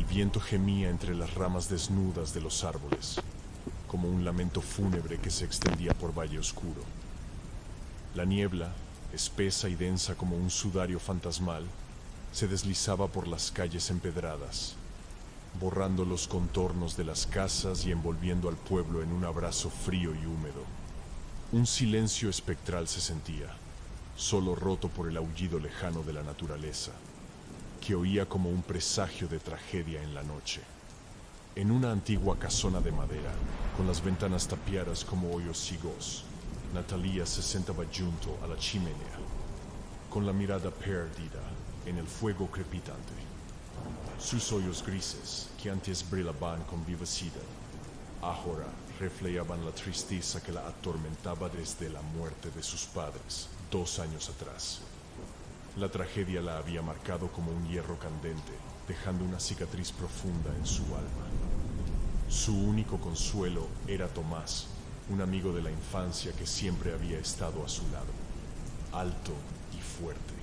El viento gemía entre las ramas desnudas de los árboles, como un lamento fúnebre que se extendía por Valle Oscuro. La niebla, espesa y densa como un sudario fantasmal, se deslizaba por las calles empedradas, borrando los contornos de las casas y envolviendo al pueblo en un abrazo frío y húmedo. Un silencio espectral se sentía, solo roto por el aullido lejano de la naturaleza, que oía como un presagio de tragedia en la noche. En una antigua casona de madera, con las ventanas tapiadas como hoyos ciegos, Natalia se sentaba junto a la chimenea, con la mirada perdida en el fuego crepitante. Sus ojos grises, que antes brillaban con vivacidad, ahora reflejaban la tristeza que la atormentaba desde la muerte de sus padres 2 años atrás. La tragedia la había marcado como un hierro candente, dejando una cicatriz profunda en su alma. Su único consuelo era Tomás, un amigo de la infancia que siempre había estado a su lado, alto y fuerte,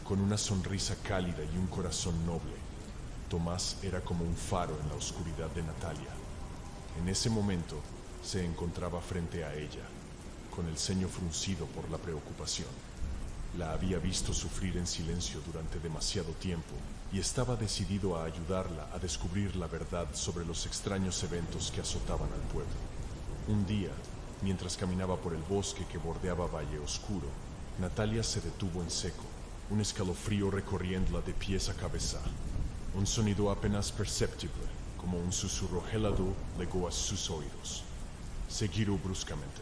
con una sonrisa cálida y un corazón noble. Tomás era como un faro en la oscuridad de Natalia. En ese momento se encontraba frente a ella, con el ceño fruncido por la preocupación. La había visto sufrir en silencio durante demasiado tiempo y estaba decidido a ayudarla a descubrir la verdad sobre los extraños eventos que azotaban al pueblo. Un día, mientras caminaba por el bosque que bordeaba Valle Oscuro, Natalia se detuvo en seco, un escalofrío recorriéndola de pies a cabeza. Un sonido apenas perceptible, como un susurro helado, llegó a sus oídos. Se giró bruscamente,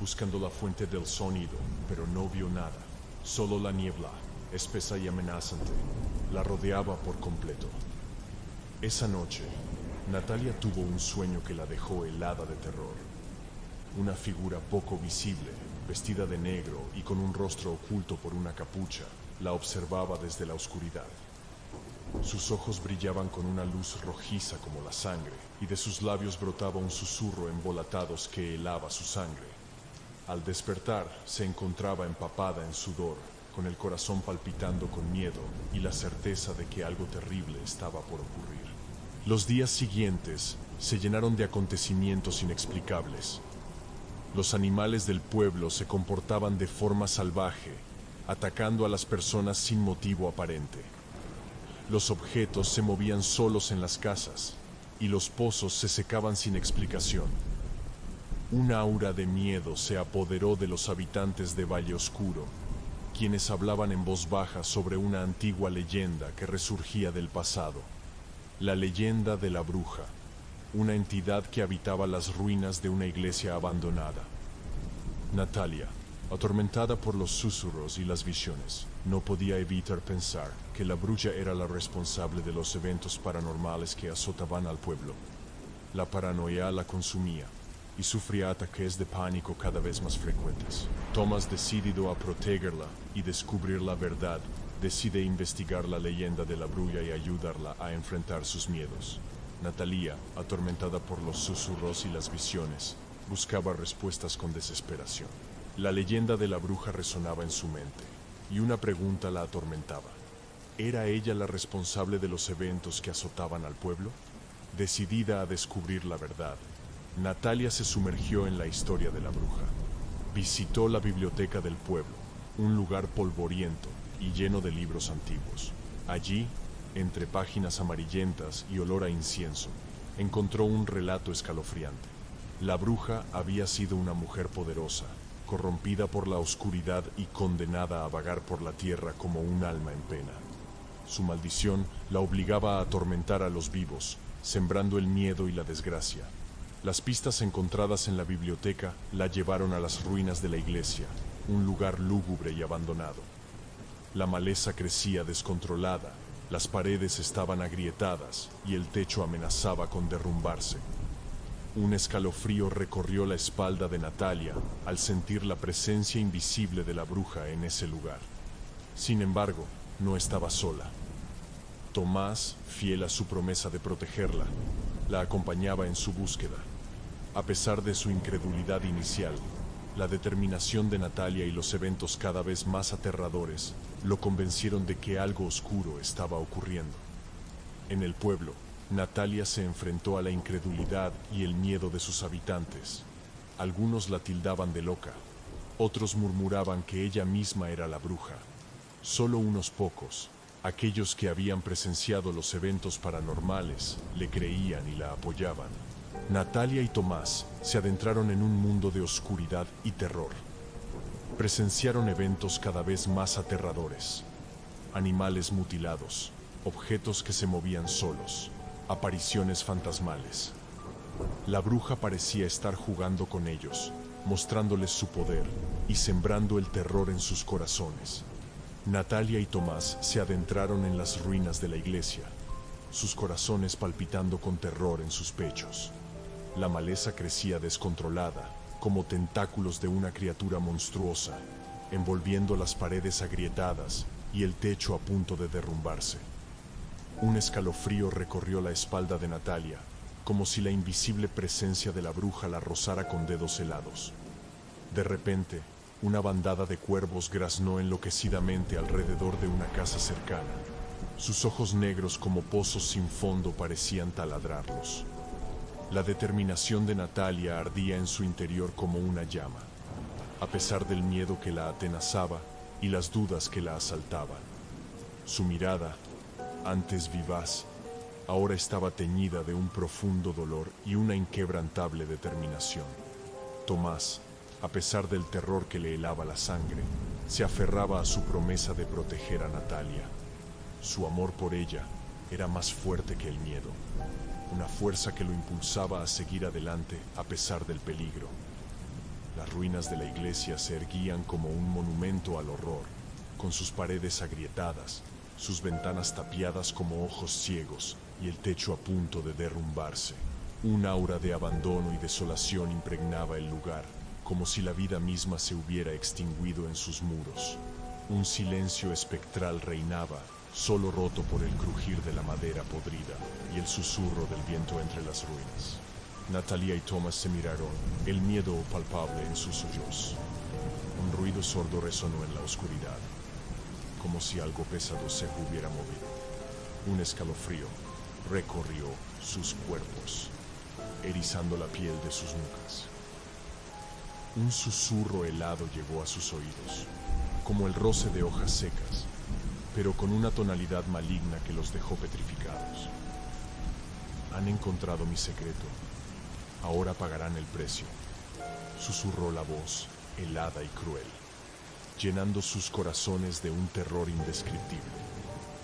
buscando la fuente del sonido, pero no vio nada. Solo la niebla, espesa y amenazante, la rodeaba por completo. Esa noche, Natalia tuvo un sueño que la dejó helada de terror. Una figura poco visible, vestida de negro y con un rostro oculto por una capucha, la observaba desde la oscuridad. Sus ojos brillaban con una luz rojiza como la sangre, y de sus labios brotaba un susurro embolatados que helaba su sangre. Al despertar, se encontraba empapada en sudor, con el corazón palpitando con miedo y la certeza de que algo terrible estaba por ocurrir. Los días siguientes se llenaron de acontecimientos inexplicables. Los animales del pueblo se comportaban de forma salvaje, atacando a las personas sin motivo aparente. Los objetos se movían solos en las casas, y los pozos se secaban sin explicación. Un aura de miedo se apoderó de los habitantes de Valle Oscuro, quienes hablaban en voz baja sobre una antigua leyenda que resurgía del pasado. La leyenda de la bruja, una entidad que habitaba las ruinas de una iglesia abandonada. Natalia, atormentada por los susurros y las visiones, no podía evitar pensar que la bruja era la responsable de los eventos paranormales que azotaban al pueblo. La paranoia la consumía y sufría ataques de pánico cada vez más frecuentes. Tomás, decidido a protegerla y descubrir la verdad, decide investigar la leyenda de la bruja y ayudarla a enfrentar sus miedos. Natalia, atormentada por los susurros y las visiones, buscaba respuestas con desesperación. La leyenda de la bruja resonaba en su mente, y una pregunta la atormentaba. ¿Era ella la responsable de los eventos que azotaban al pueblo? Decidida a descubrir la verdad, Natalia se sumergió en la historia de la bruja. Visitó la biblioteca del pueblo, un lugar polvoriento y lleno de libros antiguos. Allí, entre páginas amarillentas y olor a incienso, encontró un relato escalofriante. La bruja había sido una mujer poderosa, corrompida por la oscuridad y condenada a vagar por la tierra como un alma en pena. Su maldición la obligaba a atormentar a los vivos, sembrando el miedo y la desgracia. Las pistas encontradas en la biblioteca la llevaron a las ruinas de la iglesia, un lugar lúgubre y abandonado. La maleza crecía descontrolada, las paredes estaban agrietadas y el techo amenazaba con derrumbarse. Un escalofrío recorrió la espalda de Natalia al sentir la presencia invisible de la bruja en ese lugar. Sin embargo, no estaba sola. Tomás, fiel a su promesa de protegerla, la acompañaba en su búsqueda. A pesar de su incredulidad inicial, la determinación de Natalia y los eventos cada vez más aterradores lo convencieron de que algo oscuro estaba ocurriendo. En el pueblo, Natalia se enfrentó a la incredulidad y el miedo de sus habitantes. Algunos la tildaban de loca, otros murmuraban que ella misma era la bruja. Solo unos pocos, aquellos que habían presenciado los eventos paranormales, le creían y la apoyaban. Natalia y Tomás se adentraron en un mundo de oscuridad y terror. Presenciaron eventos cada vez más aterradores. Animales mutilados, objetos que se movían solos, apariciones fantasmales. La bruja parecía estar jugando con ellos, mostrándoles su poder y sembrando el terror en sus corazones. Natalia y Tomás se adentraron en las ruinas de la iglesia, sus corazones palpitando con terror en sus pechos. La maleza crecía descontrolada, como tentáculos de una criatura monstruosa, envolviendo las paredes agrietadas y el techo a punto de derrumbarse. Un escalofrío recorrió la espalda de Natalia, como si la invisible presencia de la bruja la rozara con dedos helados. De repente, una bandada de cuervos graznó enloquecidamente alrededor de una casa cercana. Sus ojos negros como pozos sin fondo parecían taladrarlos. La determinación de Natalia ardía en su interior como una llama, a pesar del miedo que la atenazaba y las dudas que la asaltaban. Su mirada, antes vivaz, ahora estaba teñida de un profundo dolor y una inquebrantable determinación. Tomás, a pesar del terror que le helaba la sangre, se aferraba a su promesa de proteger a Natalia. Su amor por ella era más fuerte que el miedo, una fuerza que lo impulsaba a seguir adelante a pesar del peligro. Las ruinas de la iglesia se erguían como un monumento al horror, con sus paredes agrietadas, sus ventanas tapiadas como ojos ciegos y el techo a punto de derrumbarse. Un aura de abandono y desolación impregnaba el lugar, como si la vida misma se hubiera extinguido en sus muros. Un silencio espectral reinaba, solo roto por el crujir de la madera podrida y el susurro del viento entre las ruinas. Natalia y Tomás se miraron, el miedo palpable en sus ojos. Un ruido sordo resonó en la oscuridad, como si algo pesado se hubiera movido. Un escalofrío recorrió sus cuerpos, erizando la piel de sus nucas. Un susurro helado llegó a sus oídos, como el roce de hojas secas, pero con una tonalidad maligna que los dejó petrificados. Han encontrado mi secreto, ahora pagarán el precio, susurró la voz, helada y cruel, llenando sus corazones de un terror indescriptible.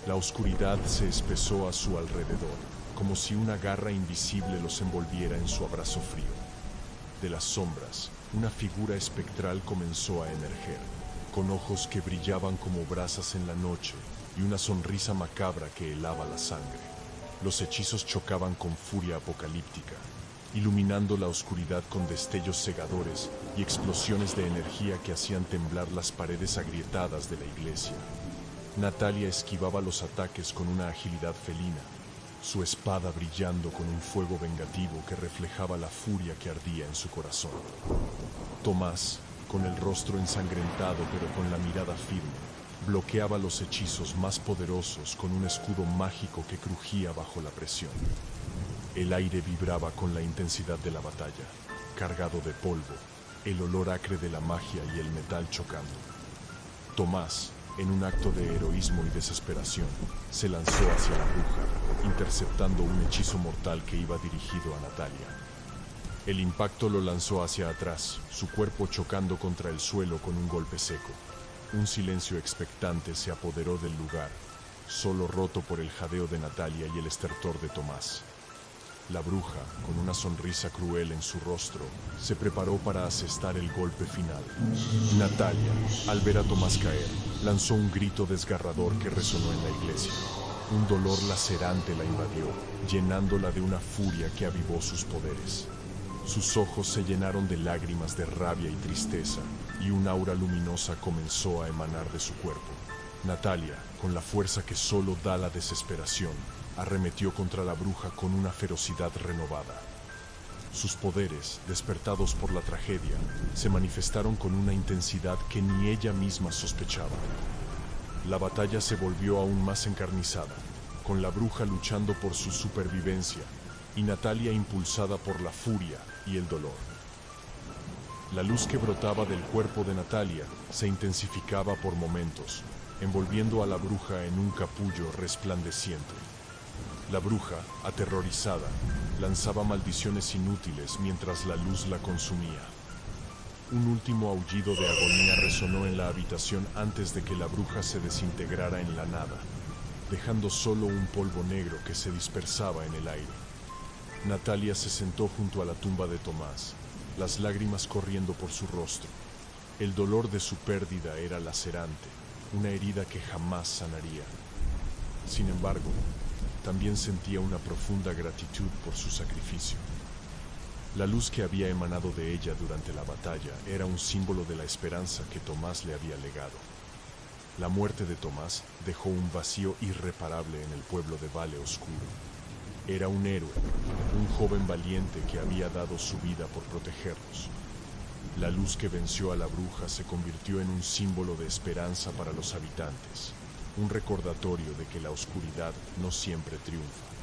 La oscuridad se espesó a su alrededor, como si una garra invisible los envolviera en su abrazo frío. De las sombras, una figura espectral comenzó a emerger, con ojos que brillaban como brasas en la noche y una sonrisa macabra que helaba la sangre. Los hechizos chocaban con furia apocalíptica, iluminando la oscuridad con destellos cegadores y explosiones de energía que hacían temblar las paredes agrietadas de la iglesia. Natalia esquivaba los ataques con una agilidad felina, su espada brillando con un fuego vengativo que reflejaba la furia que ardía en su corazón. Tomás, con el rostro ensangrentado pero con la mirada firme, bloqueaba los hechizos más poderosos con un escudo mágico que crujía bajo la presión. El aire vibraba con la intensidad de la batalla, cargado de polvo, el olor acre de la magia y el metal chocando. Tomás, en un acto de heroísmo y desesperación, se lanzó hacia la bruja, interceptando un hechizo mortal que iba dirigido a Natalia. El impacto lo lanzó hacia atrás, su cuerpo chocando contra el suelo con un golpe seco. Un silencio expectante se apoderó del lugar, solo roto por el jadeo de Natalia y el estertor de Tomás. La bruja, con una sonrisa cruel en su rostro, se preparó para asestar el golpe final. Natalia, al ver a Tomás caer, lanzó un grito desgarrador que resonó en la iglesia. Un dolor lacerante la invadió, llenándola de una furia que avivó sus poderes. Sus ojos se llenaron de lágrimas de rabia y tristeza, y un aura luminosa comenzó a emanar de su cuerpo. Natalia, con la fuerza que solo da la desesperación, arremetió contra la bruja con una ferocidad renovada. Sus poderes, despertados por la tragedia, se manifestaron con una intensidad que ni ella misma sospechaba. La batalla se volvió aún más encarnizada, con la bruja luchando por su supervivencia y Natalia impulsada por la furia y el dolor. La luz que brotaba del cuerpo de Natalia se intensificaba por momentos, envolviendo a la bruja en un capullo resplandeciente. La bruja, aterrorizada, lanzaba maldiciones inútiles mientras la luz la consumía. Un último aullido de agonía resonó en la habitación antes de que la bruja se desintegrara en la nada, dejando solo un polvo negro que se dispersaba en el aire. Natalia se sentó junto a la tumba de Tomás, las lágrimas corriendo por su rostro. El dolor de su pérdida era lacerante, una herida que jamás sanaría. Sin embargo, también sentía una profunda gratitud por su sacrificio. La luz que había emanado de ella durante la batalla era un símbolo de la esperanza que Tomás le había legado. La muerte de Tomás dejó un vacío irreparable en el pueblo de Vale Oscuro. Era un héroe, un joven valiente que había dado su vida por protegerlos. La luz que venció a la bruja se convirtió en un símbolo de esperanza para los habitantes, un recordatorio de que la oscuridad no siempre triunfa.